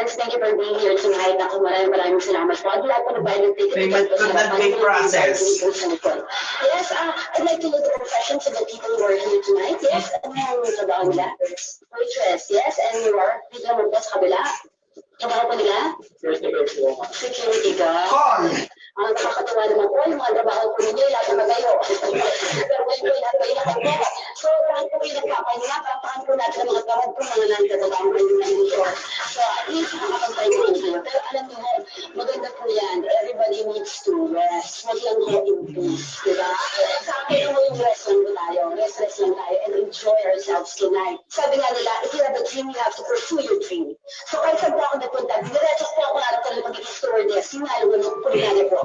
friends, thank you for being here tonight. Ako, maraming salamat po. At lahat po na ba yung ticket? Process. Yes, I'd like to know the professions of the people who are here tonight. Yes, ano yung trabaho nila? Waitress, yes, and you are? Dito naman po sa kabila. Trabaho po nila? Security guard. Call! Ang nakakatawa naman po, yung mga trabaho po ninyo, lahat na magayo. Pero ngayon po, lahat po ilakad po. So, lahat po yung nagpapahinga, papahan po natin ang mga tamad po, mga nandiyatabang kayo ng dito. So, at least, nakakapantay naman kayo. Pero alam niyo, maganda po yan. Everybody needs to rest. Huwag lang po in peace, diba? Sa akin, yung rest lang po tayo. Rest lang tayo and enjoy ourselves tonight. Sabi nga nila, if you have a dream, you have to pursue your dream. So, kahit saan po ako napunta, diretso po ako narap ko ng pagiging stewardess. Yung nalungan ko po rin po ako.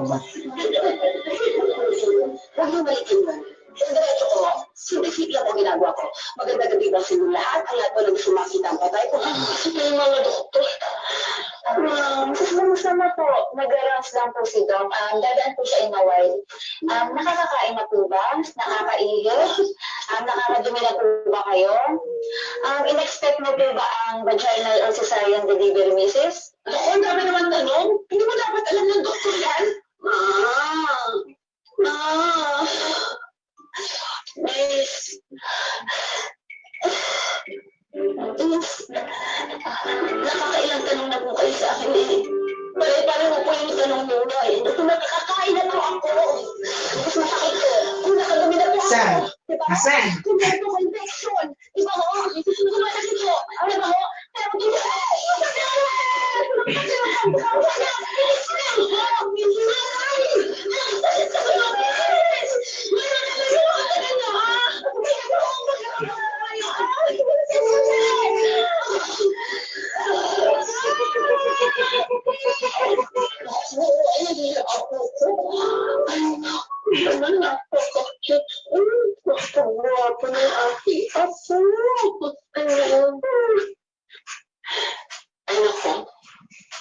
Huwag yung malitin mo. Diretso ko, simple lang ang ginagawa ko. Maganda gabi ba sa inyo lahat? Ang lahat po nang sumakita ang patay ko. Ito yung mga doktor. Sama po, nag-rounds lang po si Doc. Dadaan po siya in a while. Nakakakain na po ba? Nakakaihip? Nakakadumi na po ba kayo? In-expect mo po ba ang vaginal or cesarean delivery, Mrs.? Ang dami naman tanong. Hindi mo dapat alam ng doktor yan? Miss. Nakakailang tanong na po kayo sa akin eh. Pare-pare mo po yung tanong muna eh. Kung nakakakain na po ako, mas masakit ko. Kung nakadumi na po ako, diba? Kung meron po infection, diba ho? Kung masakit ko, diba ho? Pero kung diba,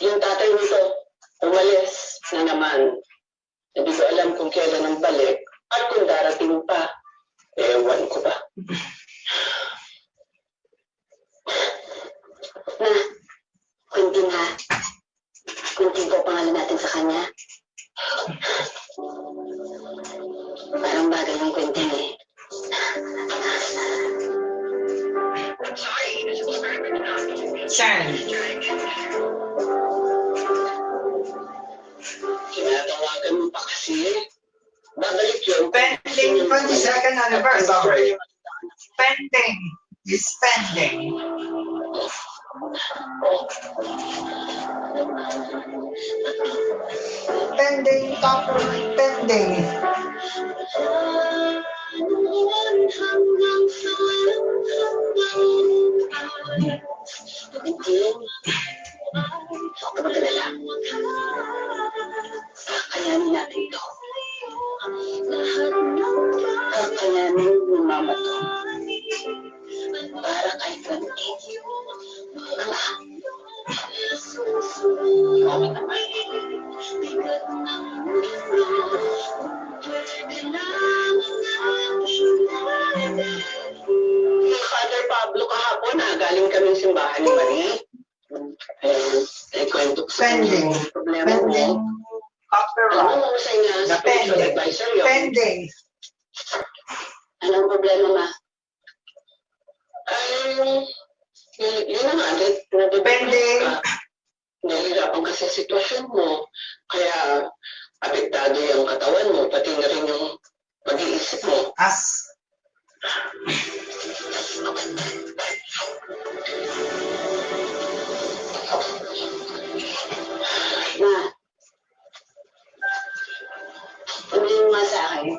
yung tatay nito, umalis na naman. Hindi ko alam kung kailan ang balik at kung darating pa. Ewan ko ba. Quentin ha. Quentin po pangalan natin sa kanya. Parang bagay yung Quentin eh. San? Tinatawagan mo pa kasi eh. Babalik yun. Pending 22nd anniversary. Pending is pending. Pending, topper, pending. Huwag ka mag-alala. Kakayanin natin ito. Kakayanin ng mama to. Para kay Quentin. Oo naman. Father Pablo kahapon galing kaming simbahan ni Marie. Kwento ko sa Pending. problema Pending. mo. Copyright. Ano mo sa inyo? Na Spiritual pending. advisor yun. Pending. Anong problema, ma? Yun na nga. Pending. Nahihirapan kasi sa sitwasyon mo. Kaya apektado yung katawan mo, pati na rin yung pag-iisip mo. As. Ma, sabihin mo nga sa akin.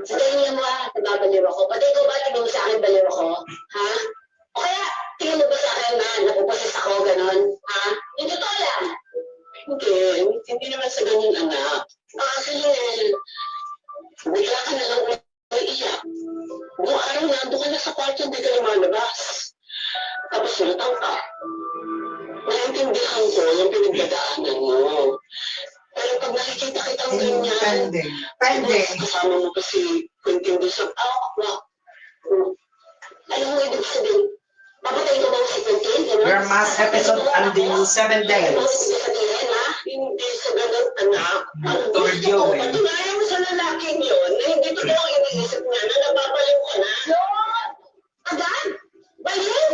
Sa tingin mo nababaliw ako. Pati ikaw ba, tingin mo sa akin baliw ako? Ha? O kaya, tingin mo ba sa akin na napuposes ako, ganon? Ha? Yung totoo lang. Hindi naman sa ganyan, anak. Kasi bigla ka na lang umiiyak. Buong araw nando ka na sa kwarto, hindi ka lumalabas. Tapos lutang ka. Naintindihan ko yung pinagdadaanan mo. Pero pag nakikita kitang ganyan, Pending. Pending. kasama mo kasi Quentin doon sa Ano mo ibig sabihin? Papatay ko ba si Quentin? Ganun? Your mass episode ending 7 days. Sabihin, ha? Hindi sa ganun, anak. Ang To gusto review, ko, eh. patunayan mo sa lalaking yun na hindi totoo ang iniisip niya na nababaliw ka na. Yun! Agad? Baliw?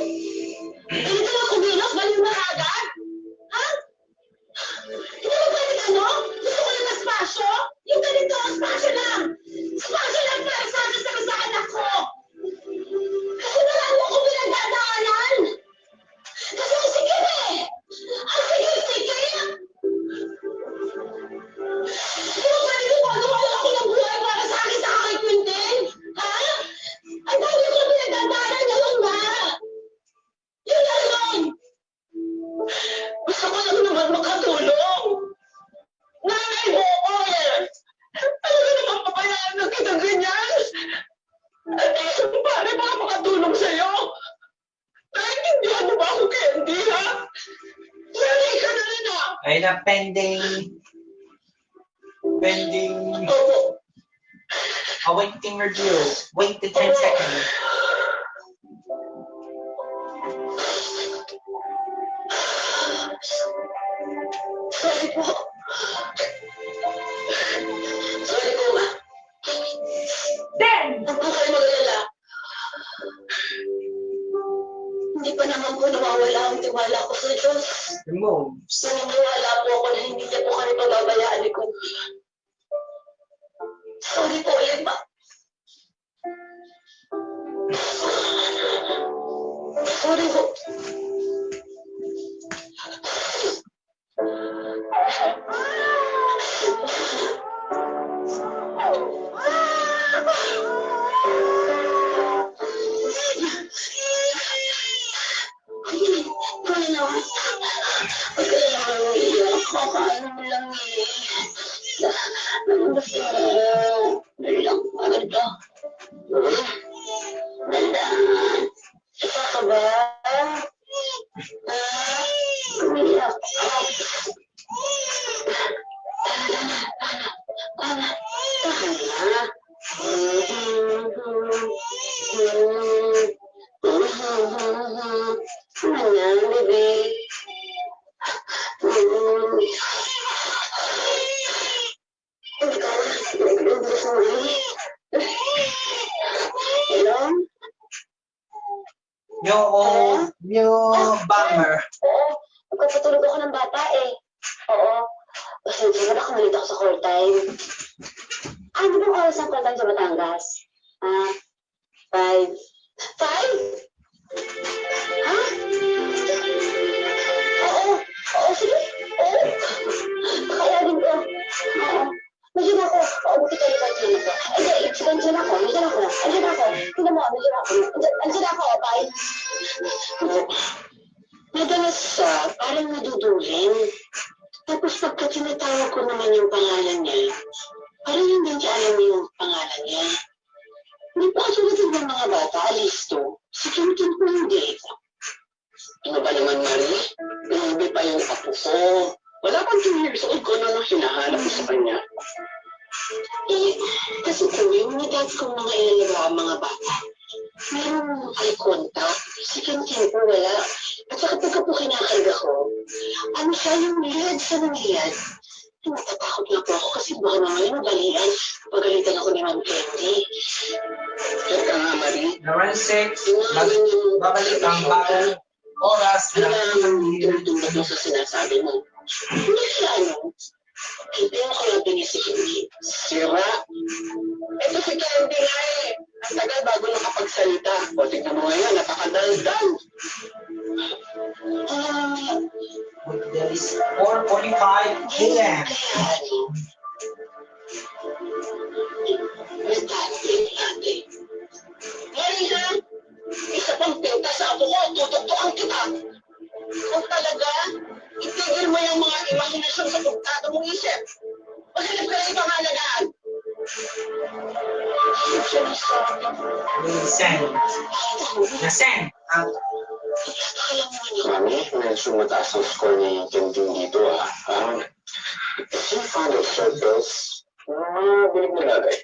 Hindi ka lang kumilos? Baliw na agad? Ha? Hindi mo pwede ano? Gusto ko ng espasyo? Yung ganito, espasyo lang! Espasyo lang para sa akin sa anak ko! Kasi marami akong pinagdadaanan! Kasi ang sikip eh! Ang sikip-sikip! Hindi mo pwede gumagawa ako ng buhay para sa akin sa kay Quintin? Ha? Ang dami ko pinagdadaanan ngayon na! Yun lang yun! Gusto ko lang naman makatulong. Nanay mo ko eh. Talaga naman pabayaan na kita ganyan. At isang pare baka makatulong sa'yo. Naintindihan mo ba ako, Candy, ha? Nanay ka na rin, ha? Ay na pending. Pending. Oo. Awaiting review. Wait the 10 seconds. Sorry po. Sorry po, ma. Then! Huwag po kayo mag-alala. Hindi pa naman po nawawala ang tiwala ko sa Diyos. Removes. Naniniwala po ako na hindi niya po kami pababayaan ni Kung. Sorry po ulit, ma. Sorry po. Kakaano mo lang eh. Gusto mo. Dali lang. Maganda. Dandaan. Isa ka ba? Umiyak. Tahan na. Ano yan, bebe? Hello? New bomber. Oo, magpapatulog ako ng bata eh. Oo. Pasensya na, kumalit ako sa call time. Ano bang oras ang call time sa Batangas? 5. 5? Ha? Oo, sige. Oo. Kakayanin ko. Oo. Nandiyan ako. Oo, buti tayo sa akin ako. Hindi, nandiyan ako. Nandiyan ako. Tingnan mo, nandiyan ako. Nandiyan ako, bye. Madalas siya, parang nadudulin. Tapos pagka tinatawag ko naman yung pangalan niya, parang hindi niya alam yung pangalan niya. Hindi pa kasi natin ng mga bata, listo. Si Quintin ko hindi. Ano ba naman, Marie? Grabe pa yung apo ko. Wala pang 2 years old ko na hinahanap ko sa kanya. Eh, kasi po, yung mga dad kong mga ilalaga ang mga bata, merong eye contact. Si Quintin po wala. At saka pagka po kinakarga ko, ano siya yung lead sa nangyayad. Natatakot na po ako kasi baka naman mabalian. Pagalitan ako ni Ma'am Candy. Teka nga, Marie. Around 6, babalik ang bagong oras Ano ng ba ang tumutundok mo sa sinasabi mo? Hindi siya ano. Hindi ako kaya binisikin. Sira. Ito si Candy nga eh. Ang tagal bago nakapagsalita. O tignan mo ngayon, napakadaldal. There is 4:45 a.m. Maria, isa pang pinta sa ako ko, tutugtukan kita. Kung talaga, itigil mo yung mga imahinasyon sa tugtado mong isip. Maghanap ka ng ibang halagaan. Send. Na-send. Mami, medyo mataas ang score ni Quintin dito ah. Is he fond of circles? Bilig na bagay.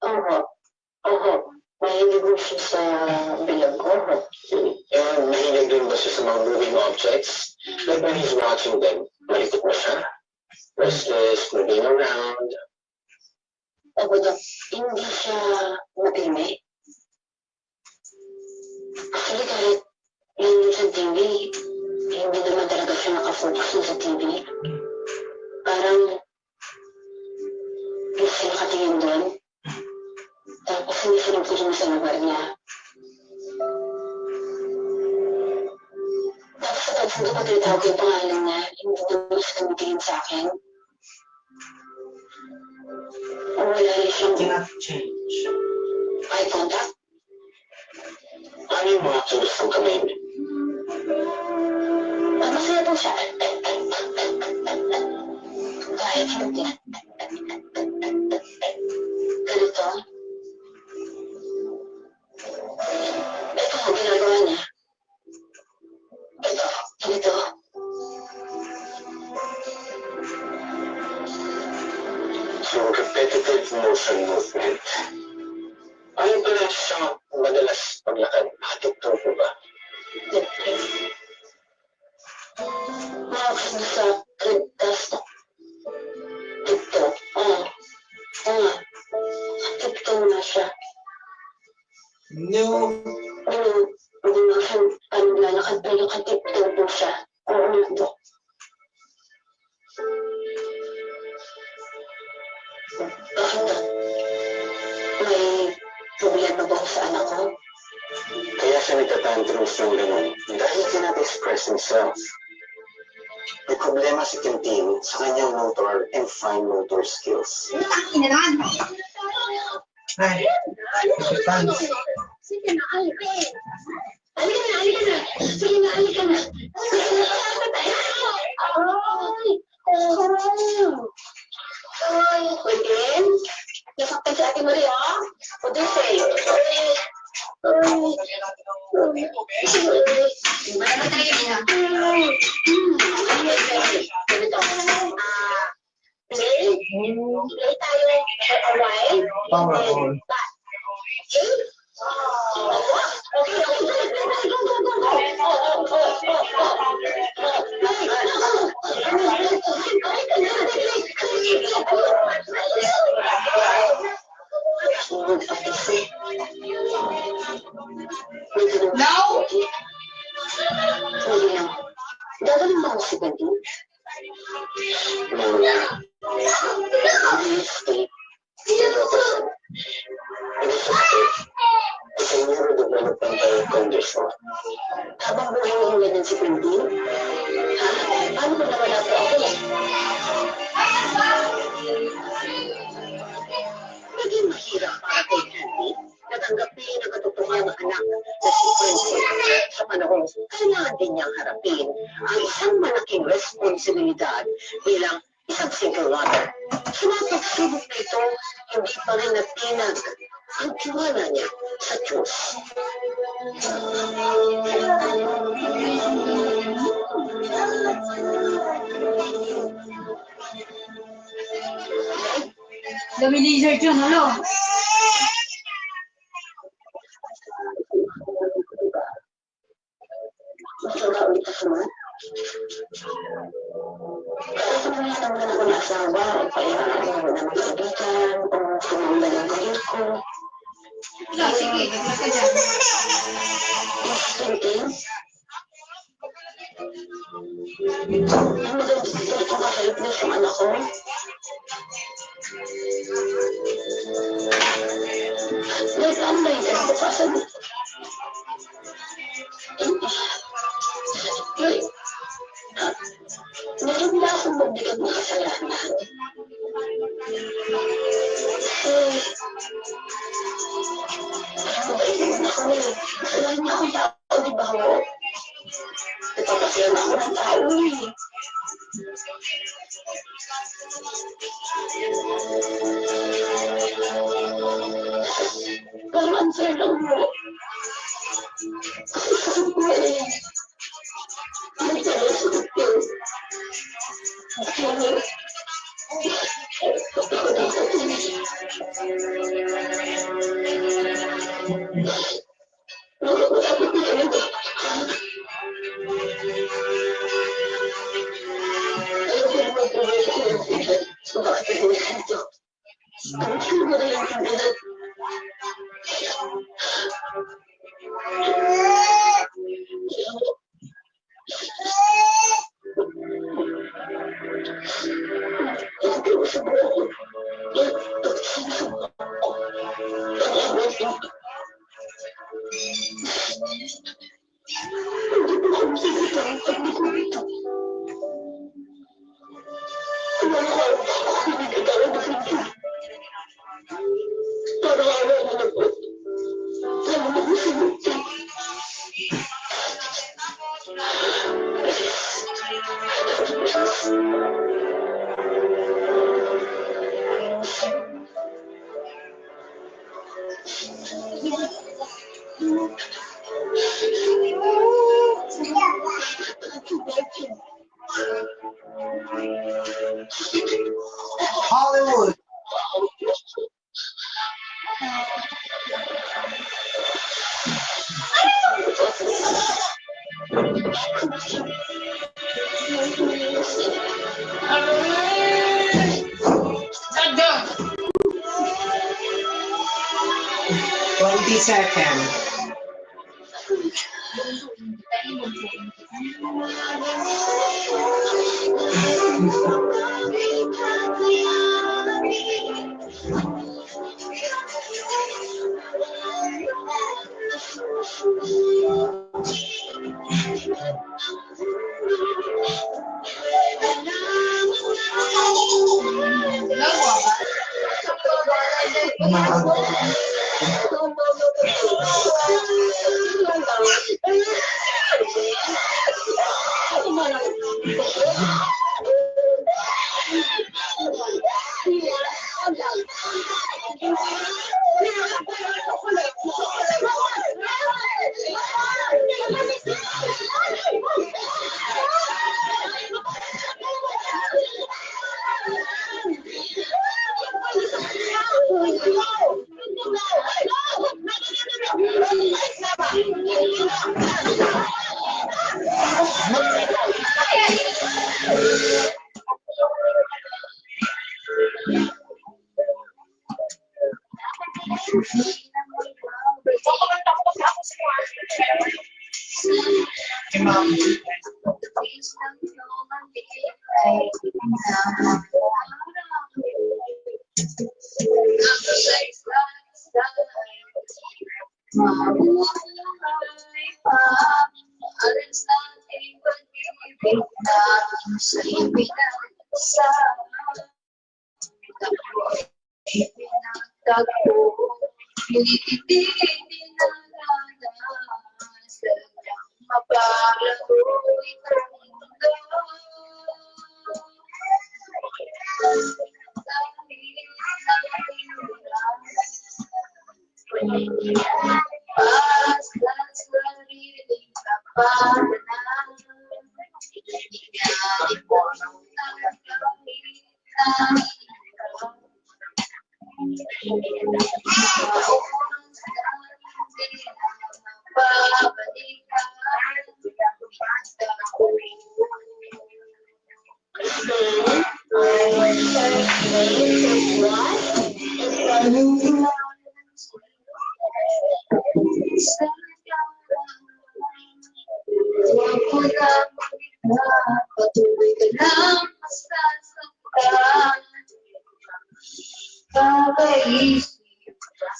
Oo. Mahilig mo siya sa bilang ko. And mahilig din ba siya sa mga moving objects? Like when he's watching them, malikot na siya? Restless, moving around. Ako daw, hindi siya matimi. Actually, kahit yun sa TV, hindi naman talaga siya nakafocus sa TV. Parang, hindi siya nakatingin doon. Tapos sinisunod ko siya sa lugar niya. Tapos sa pagsunod ko tinatawag yung pangalan niya, hindi naman siya tumitingin sa akin. Wala rin siyang Cannot change. eye contact. Ano yung mga tools ng kamay niya? Masaya po siya. Kahit hindi. Ganito. Ito ang ginagawa niya. Ito. Ganito. So, repetitive motion movement. Ano pala siya madalas paglakad? Nakatugtog ko ba? Makakasama sa kriptas na TikTok. Oo. Oo. TikTok na siya. No. Hindi na siya lalakad pero ka-TikTok po siya. Oo na to. Bakit na? May problema ba ko sa anak ko? Kaya siya nagtatantrums ng gano'n dahil cannot express himself. May problema si Quintin sa kanyang motor and fine motor skills. Ay, pants. Sige na, halika na. Halika na. Sige na, halika na. Ay, Quentin. Nasaktan si Ate Maria. What do you say? Wala tayo niya. Play tayo for a while. Powerball. No? Gagawin mo ako si Quentin? Muna. It's a neurodevelopmental condition. Habang buhay mo ganyan si Quentin? Ha? Paano kung nawala po ako? Naging mahirap para kay Candy na tanggapin ang katotohanan ng anak na si Quentin. Sa panahon, kailangan din niyang harapin ang isang malaking responsibilidad bilang isang single mother. Sa mga pagsubok na ito, hindi pa rin natinag ang tiwala niya sa Diyos. Dami lizard yun, ano? Masama ulit sa sumat. Kasi mga naman ako na asawa, kaya ano na mga kaibigan, o kumanda ng karir ko. Wala, sige, gagawin ka dyan. Quentin? Ang maganda dito ito kasalip na yung anak ko. Nag-ambay ka na papasan. Meron na akong mabigat na kasalanan. Mabait naman ako eh. Kasalanan niya akong tao, di ba ho? Nagpapasaya na ako ng tao eh. Parang unfair lang mo. Kasi sabi ko eh. Nagtala sa doktor. Hollywood. Sadya! 20 seconds.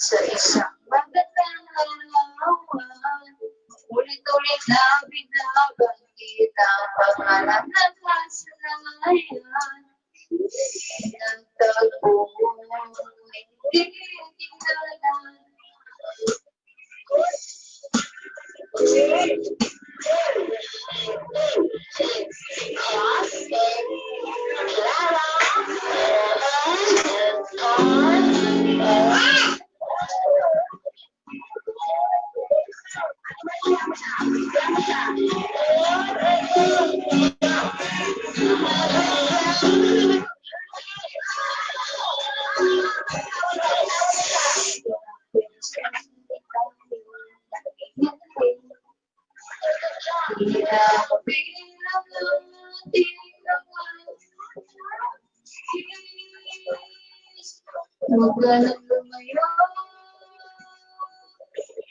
Sa isang magandang halawan, ulit-ulit na binabanggit ang pangalan ng kasalanan. Nagtagpo, hindi tingnan. Huwag ka nang lumayo.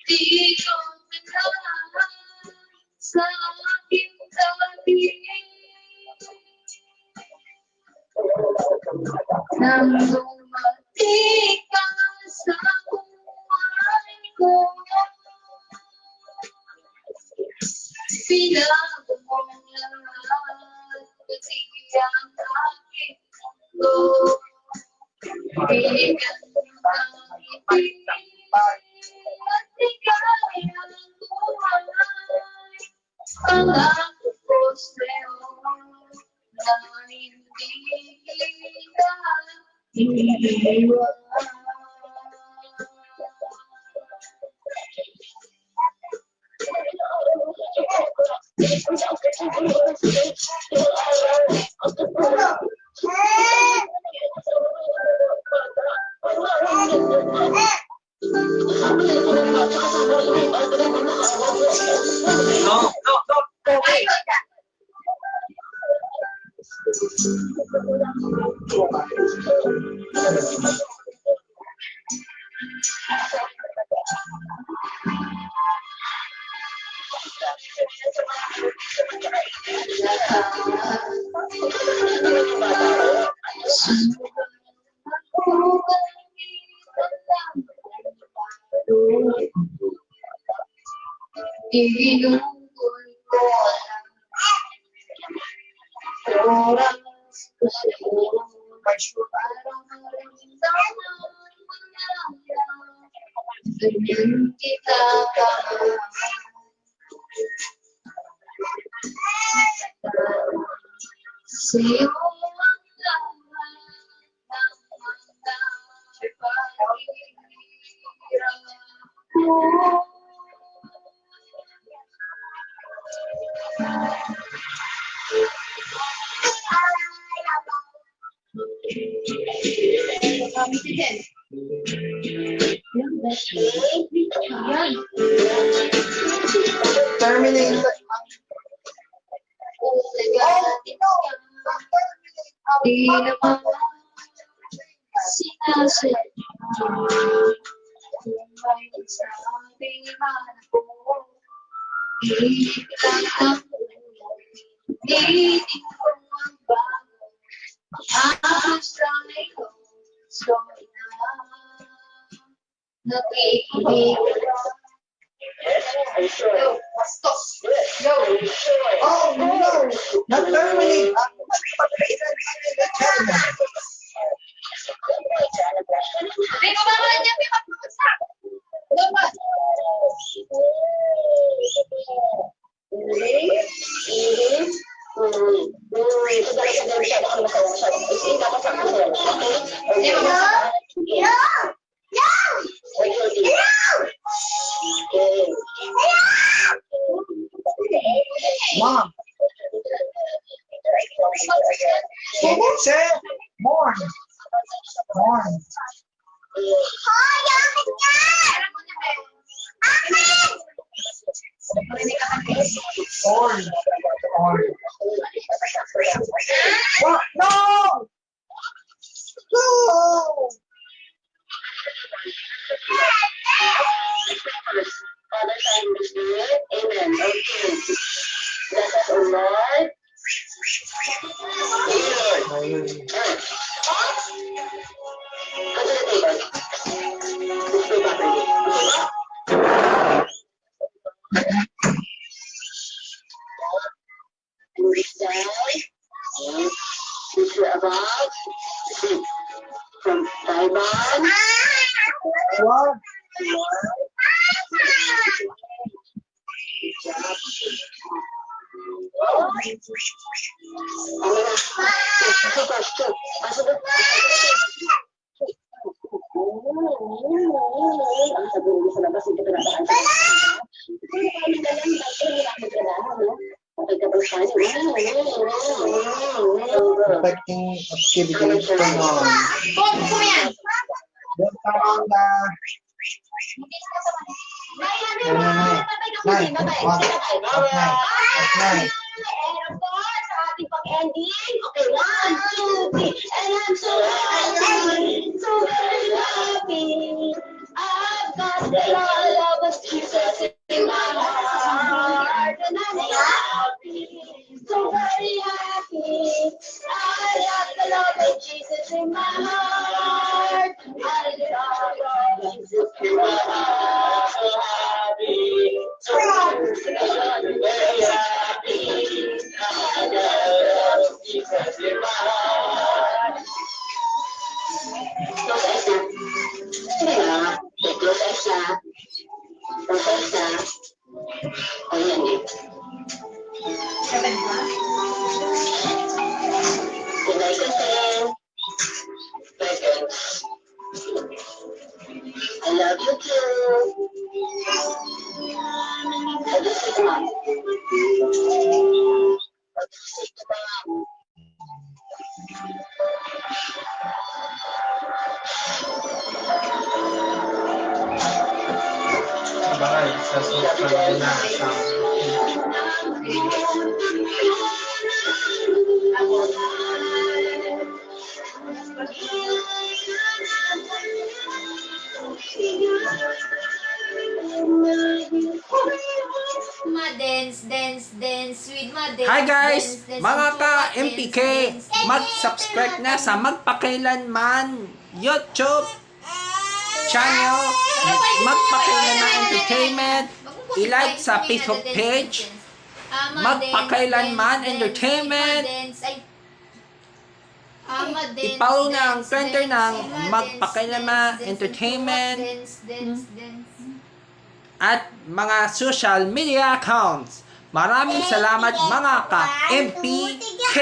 Di ko kailangan sa aking tabi. Nang dumating ka sa buhay ko, pinago mo lahat, kasi ang aking mundo. Bigyan mo ng ibig at ligay ang buhay. Pangako ko sa'yo na hindi kita iiwan. No. Inuul ko ang oras ko sa'yo. Parang maramdaman mo na ganyan kita kamahal. Sa'yo ang lahat ng mga paghihirap mo. Terminator. Di naman sinasadya kung may sabi man ako, hindi ko magbago. Ahos lang ikaw, so nakikinig. Yo, bastos. Yo, Oh no! Not terminate! may kumakain niya, may kapagsak. Dapat. Mom! Say more! More! Or. What? No! No! Father, Son, and Spirit. Amen. Okay. Let us, O Lord. Thank you, Lord. Come to the table. Let's go back and reach down. Reach above. From Taiwan. What? Affecting activities going on. Don't come on the... No. 9. 1. 9. 9. ending. Okay, 1, 2, 3. And I'm so happy, so very happy. I've got the love of Jesus in my heart, and I'm happy, so very happy. I got the love of Jesus in my heart. I love Jesus in my heart. So happy, so happy, very happy. I love Jesus in my heart. Close eyes na. Sige na. Okay, close eyes na. Close eyes na. O yan eh. Seven ba? Good night, Quentin. Seconds. I love you too. What do you say to mom? What do you say to mom? Sabay, sa sobrang ginasa. Ma-dance, dance, dance with ma-dance. Hi guys! dance, dance, Mga with ka-MPK! ma-dance, dance. Mag-subscribe na sa Magpakailanman YouTube channel Magpakailanman Entertainment. I-like sa Facebook page Magpakailanman Entertainment. I-follow na ang Twitter ng Magpakailanman Entertainment at mga social media accounts. Maraming salamat mga ka-MPK!